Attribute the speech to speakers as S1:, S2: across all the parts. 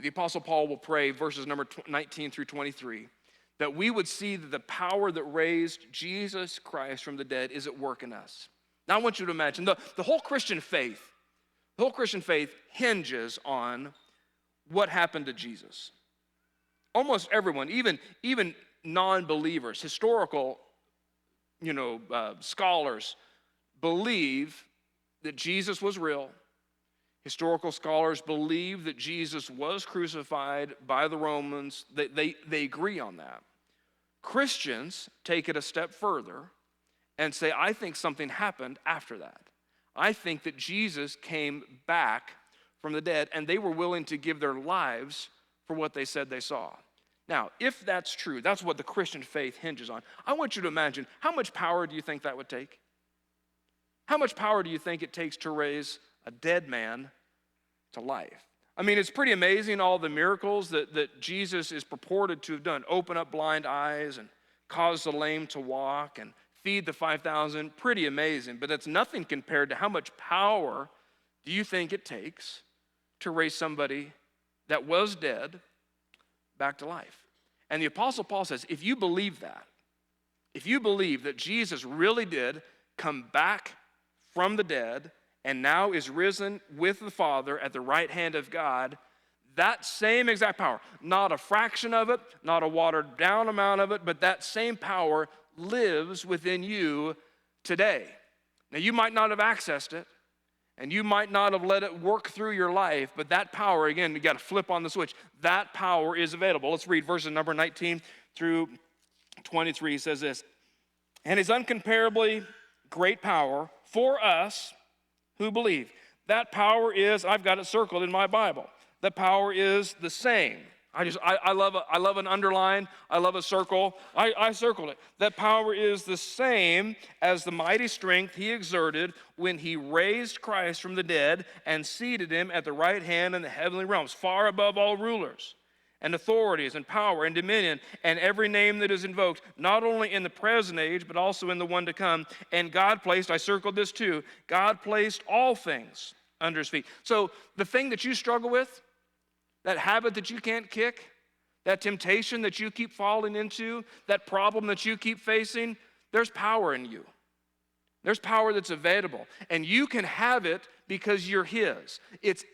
S1: The Apostle Paul will pray, verses number 19 through 23, that we would see that the power that raised Jesus Christ from the dead is at work in us. Now I want you to imagine, the whole Christian faith hinges on what happened to Jesus. Almost everyone, even non-believers, historical scholars, believe that Jesus was real. Historical scholars believe that Jesus was crucified by the Romans. They agree on that. Christians take it a step further and say, I think something happened after that. I think that Jesus came back from the dead, and they were willing to give their lives for what they said they saw. Now, if that's true, that's what the Christian faith hinges on. I want you to imagine, how much power do you think that would take? How much power do you think it takes to raise a dead man to life? I mean, it's pretty amazing all the miracles that Jesus is purported to have done. Open up blind eyes and cause the lame to walk and feed the 5,000. Pretty amazing, but that's nothing compared to how much power do you think it takes to raise somebody that was dead back to life. And the Apostle Paul says, if you believe that Jesus really did come back from the dead and now is risen with the Father at the right hand of God, that same exact power, not a fraction of it, not a watered down amount of it, but that same power lives within you today. Now, you might not have accessed it, and you might not have let it work through your life, but that power, again, you got to flip on the switch. That power is available. Let's read verses number 19 through 23. He says this, and his uncomparably great power for us who believe. That power is, I've got it circled in my Bible. The power is the same. I love an underline. I love a circle. I circled it. That power is the same as the mighty strength he exerted when he raised Christ from the dead and seated him at the right hand in the heavenly realms, far above all rulers and authorities and power and dominion and every name that is invoked, not only in the present age, but also in the one to come. And God placed, I circled this too, God placed all things under his feet. So the thing that you struggle with, that habit that you can't kick, that temptation that you keep falling into, that problem that you keep facing, there's power in you. There's power that's available, and you can have it because you're his.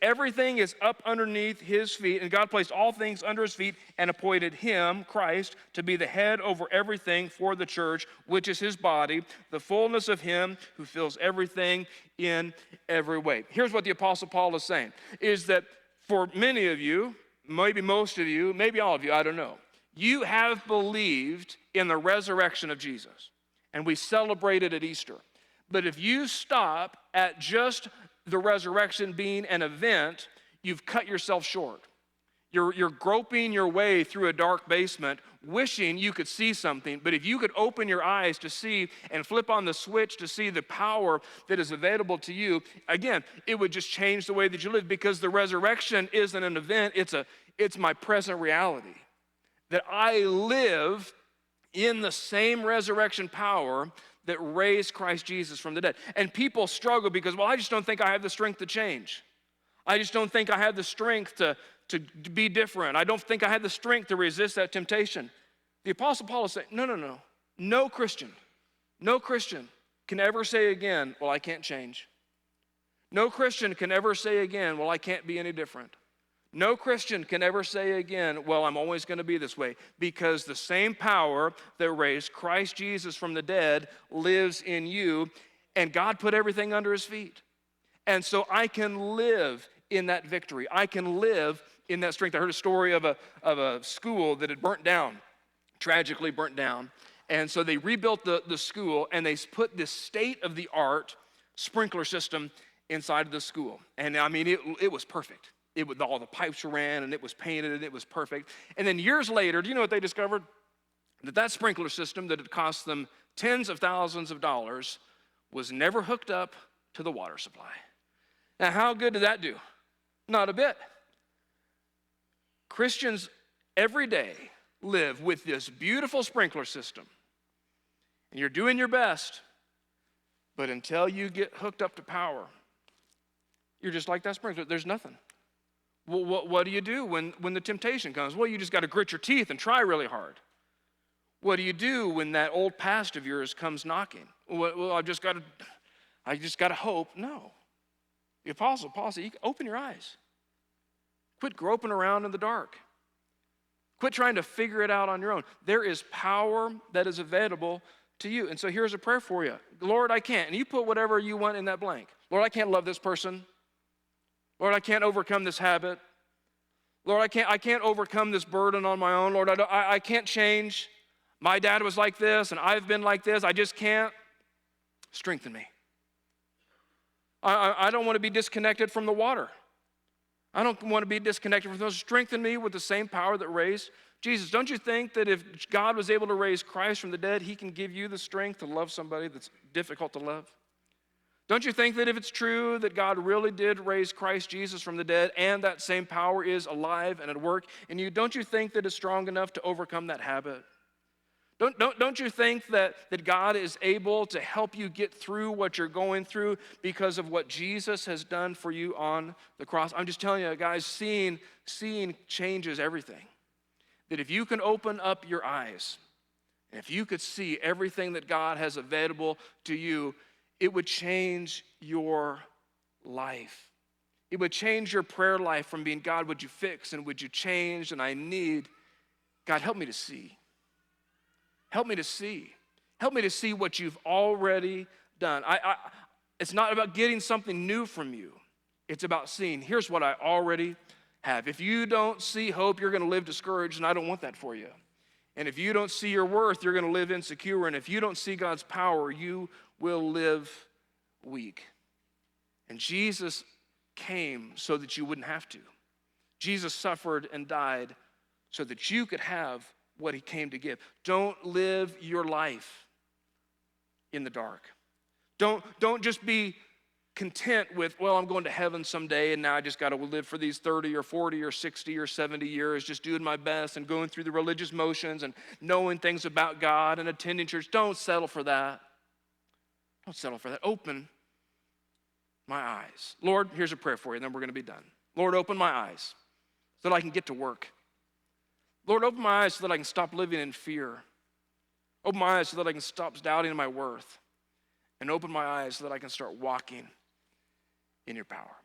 S1: Everything is up underneath his feet, and God placed all things under his feet and appointed him, Christ, to be the head over everything for the church, which is his body, the fullness of him who fills everything in every way. Here's what the Apostle Paul is saying, is that for many of you, maybe most of you, maybe all of you, I don't know, you have believed in the resurrection of Jesus, and we celebrate it at Easter. But if you stop at just the resurrection being an event, you've cut yourself short. You're groping your way through a dark basement, wishing you could see something. But if you could open your eyes to see and flip on the switch to see the power that is available to you, again, it would just change the way that you live, because the resurrection isn't an event, it's my present reality. That I live in the same resurrection power that raised Christ Jesus from the dead. And people struggle because, well, I just don't think I have the strength to change. I just don't think I have the strength to be different. I don't think I have the strength to resist that temptation. The Apostle Paul is saying, no. No Christian can ever say again, well, I can't change. No Christian can ever say again, well, I can't be any different. No Christian can ever say again, well, I'm always going to be this way, because the same power that raised Christ Jesus from the dead lives in you, and God put everything under his feet. And so I can live in that victory. I can live in that strength. I heard a story of a school that had burnt down, tragically burnt down. And so they rebuilt the school, and they put this state-of-the-art sprinkler system inside of the school. And I mean, it was perfect. All the pipes ran, and it was painted, and it was perfect. And then years later, do you know what they discovered? That sprinkler system that had cost them tens of thousands of dollars was never hooked up to the water supply. Now, how good did that do? Not a bit. Christians every day live with this beautiful sprinkler system, and you're doing your best, but until you get hooked up to power, you're just like that sprinkler. There's nothing. Well, what do you do when the temptation comes? Well, you just got to grit your teeth and try really hard. What do you do when that old past of yours comes knocking? Well, I just got to hope. No. The Apostle Paul said, you open your eyes. Quit groping around in the dark. Quit trying to figure it out on your own. There is power that is available to you. And so here's a prayer for you. Lord, I can't. And you put whatever you want in that blank. Lord, I can't love this person. Lord, I can't overcome this habit. Lord, I can't overcome this burden on my own. Lord, I can't change. My dad was like this, and I've been like this. I just can't. Strengthen me. I don't want to be disconnected from the water. I don't want to be disconnected from those. Strengthen me with the same power that raised Jesus. Don't you think that if God was able to raise Christ from the dead, he can give you the strength to love somebody that's difficult to love? Don't you think that if it's true that God really did raise Christ Jesus from the dead and that same power is alive and at work in you, don't you think that it's strong enough to overcome that habit? Don't you think that God is able to help you get through what you're going through because of what Jesus has done for you on the cross? I'm just telling you, guys, seeing changes everything. That if you can open up your eyes, and if you could see everything that God has available to you, it would change your life. It would change your prayer life from being, God, would you fix and would you change? And I need, God, help me to see. Help me to see. Help me to see what you've already done. It's not about getting something new from you. It's about seeing, here's what I already have. If you don't see hope, you're going to live discouraged, and I don't want that for you. And if you don't see your worth, you're going to live insecure. And if you don't see God's power, you will live weak. And Jesus came so that you wouldn't have to. Jesus suffered and died so that you could have what he came to give. Don't live your life in the dark. Don't just be content with, well, I'm going to heaven someday and now I just got to live for these 30 or 40 or 60 or 70 years just doing my best and going through the religious motions and knowing things about God and attending church. Don't settle for that. Don't settle for that. Open my eyes. Lord, here's a prayer for you, and then we're going to be done. Lord, open my eyes so that I can get to work. Lord, open my eyes so that I can stop living in fear. Open my eyes so that I can stop doubting my worth. And open my eyes so that I can start walking in your power.